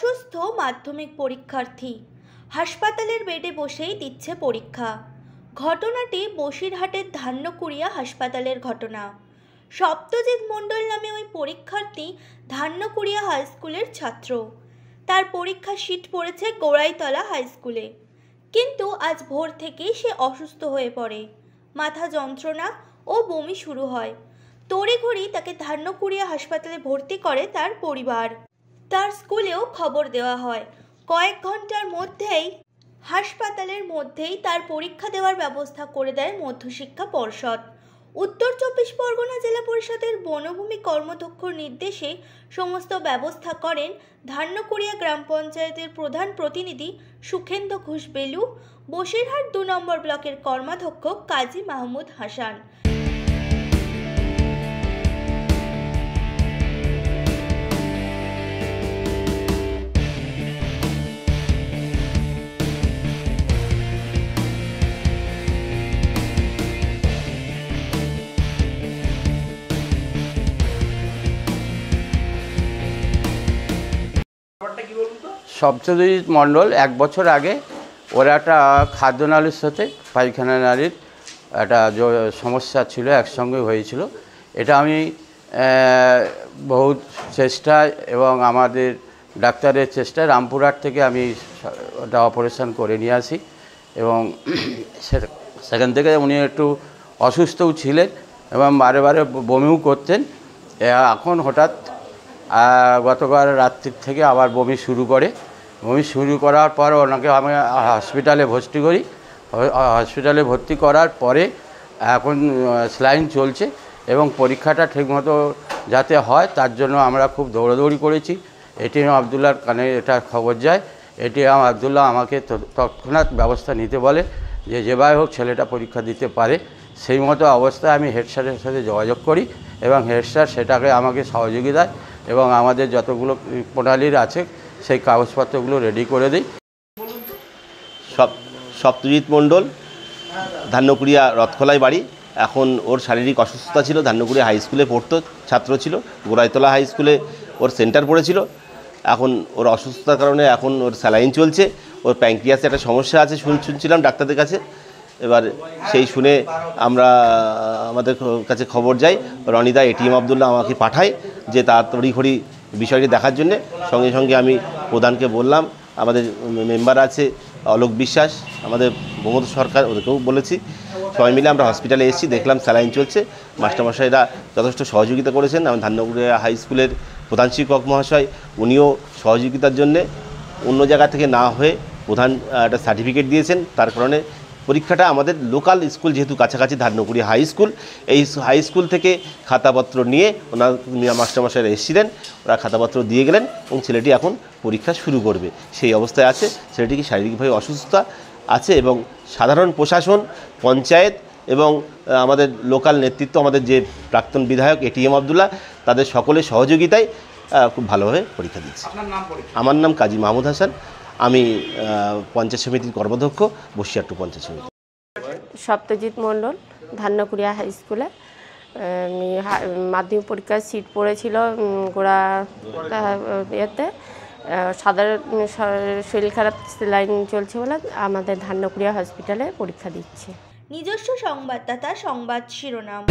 অসুস্থ মাধ্যমিক পরীক্ষার্থী হাসপাতালের বেডে বসেই দিচ্ছে পরীক্ষা। ঘটনাটি বসিরহাটের ধান্যকুড়িয়া হাসপাতালের ঘটনা। সত্যজিৎ মণ্ডল নামে ওই পরীক্ষার্থী ধান্যকুড়িয়া হাই স্কুলের ছাত্র। তার পরীক্ষা সিট পড়েছে গোড়াইতলা হাই স্কুলে, কিন্তু আজ ভোর থেকেই সে অসুস্থ হয়ে পড়ে। মাথা যন্ত্রণা ও বমি শুরু হয়। তড়িঘড়ি তাকে ধান্যকুড়িয়া হাসপাতালে ভর্তি করে তার পরিবার। তার স্কুলেও খবর দেওয়া হয়। কয়েক ঘন্টার মধ্যেই হাসপাতালের মধ্যেই তার পরীক্ষা দেওয়ার ব্যবস্থা করে দেয় মধ্যশিক্ষা পর্ষদ। উত্তর 24 পরগনা জেলা পরিষদের বনভূমি কর্মদক্ষর নির্দেশে সমস্ত ব্যবস্থা করেন ধান্যকুড়িয়া গ্রাম পঞ্চায়েতের প্রধান প্রতিনিধি সুখেন্দু ঘোষ বেলু, বসিরহাট 2 নম্বর ব্লকের কর্মাধ্যক্ষ কাজী মাহমুদ হাসান। সত্যজিৎ মণ্ডল 1 বছর আগে ওর একটা খাদ্যনালীর সাথে পায়খানা নালীর একটা সমস্যা ছিল, একসঙ্গে হয়েছিল। এটা আমি বহুত চেষ্টা এবং আমাদের ডাক্তারের চেষ্টায় রামপুরহাট থেকে আমি ওটা অপারেশন করে নিয়ে আসি এবং সেখান থেকে উনি একটু অসুস্থও ছিলেন এবং বারে বারে বমিও করতেন। এখন হঠাৎ গতকাল রাত্রির থেকে আবার বমি শুরু করে। বমি শুরু করার পর ওনাকে আমি হসপিটালে ভর্তি করি। হসপিটালে ভর্তি করার পরে এখন স্যালাইন চলছে এবং পরীক্ষাটা ঠিকমতো যাতে হয় তার জন্য আমরা খুব দৌড়াদৌড়ি করেছি। এটিএম আবদুল্লার কানে এটা খবর যায়। এটিএম আবদুল্লাহ আমাকে তৎক্ষণাৎ ব্যবস্থা নিতে বলে যে যেভাবে হোক ছেলেটা পরীক্ষা দিতে পারে। সেই মতো অবস্থায় আমি হেড স্যারের সাথে যোগাযোগ করি এবং হেড স্যার সেটাকে আমাকে সহযোগিতায় এবং আমাদের যতগুলো প্রণালীর আছে সেই কাগজপত্রগুলো রেডি করে দিই। সত্যজিৎ মণ্ডল, ধান্যকুড়িয়া রথখোলায় বাড়ি। এখন ওর শারীরিক অসুস্থতা ছিল। ধান্যকুড়িয়া হাই স্কুলে পড়তো, ছাত্র ছিল। গোড়াইতলা হাই স্কুলে ওর সেন্টার পড়েছিল। এখন ওর অসুস্থতার কারণে এখন ওর স্যালাইন চলছে। ওর প্যাঙ্ক্রিয়াসে একটা সমস্যা আছে শুনছিলাম ডাক্তারদের কাছে। এবার সেই শুনে আমরা আমাদের কাছে খবর যাই, রনিদা এটিএম আবদুল্লাহ আমাকে পাঠায় যে তার তড়িঘড়ি বিষয়টি দেখার জন্যে। সঙ্গে সঙ্গে আমি প্রধানকে বললাম, আমাদের মেম্বার আছে অলোক বিশ্বাস, আমাদের প্রমোদ সরকার, ওদেরকেও বলেছি। সবাই মিলে আমরা হসপিটালে এসেছি, দেখলাম স্যালাইন চলছে। মাস্টারমশাইরা যথেষ্ট সহযোগিতা করেছেন। আমার ধান্যকুড়িয়া হাই স্কুলের প্রধান শিক্ষক মহাশয়, উনিও সহযোগিতার জন্যে অন্য জায়গা থেকে না হয়ে প্রধান একটা সার্টিফিকেট দিয়েছেন। তার কারণে পরীক্ষাটা আমাদের লোকাল স্কুল, যেহেতু কাছাকাছি ধান্যকুড়িয়া হাই স্কুল, এই হাই স্কুল থেকে খাতাপত্র নিয়ে ওনার মাস্টারমশাইরা এসেছিলেন, ওরা খাতাপত্র দিয়ে গেলেন এবং ছেলেটি এখন পরীক্ষা শুরু করবে সেই অবস্থায় আছে। ছেলেটিকে শারীরিকভাবে অসুস্থতা আছে এবং সাধারণ প্রশাসন, পঞ্চায়েত এবং আমাদের লোকাল নেতৃত্ব, আমাদের যে প্রাক্তন বিধায়ক এটিএম আবদুল্লাহ, তাদের সকলের সহযোগিতায় খুব ভালোভাবে পরীক্ষা দিচ্ছে। আমার নাম কাজী মাহমুদ হাসান, আমি পঞ্চায়েত সমিতির কর্মাধ্যক্ষ, বসিরহাট পঞ্চায়েত সমিতি। সত্যজিৎ মণ্ডল, ধান্যকুড়িয়া হাই স্কুলে মাধ্যমিক পরীক্ষায় সিট পড়েছিল গোড়া ইয়েতে। সাধারণ শরীর খারাপ, স্যালাইন চলছে বলে আমাদের ধান্যকুড়িয়া হসপিটালে পরীক্ষা দিচ্ছে। নিজস্ব সংবাদদাতা সংবাদ শিরোনাম।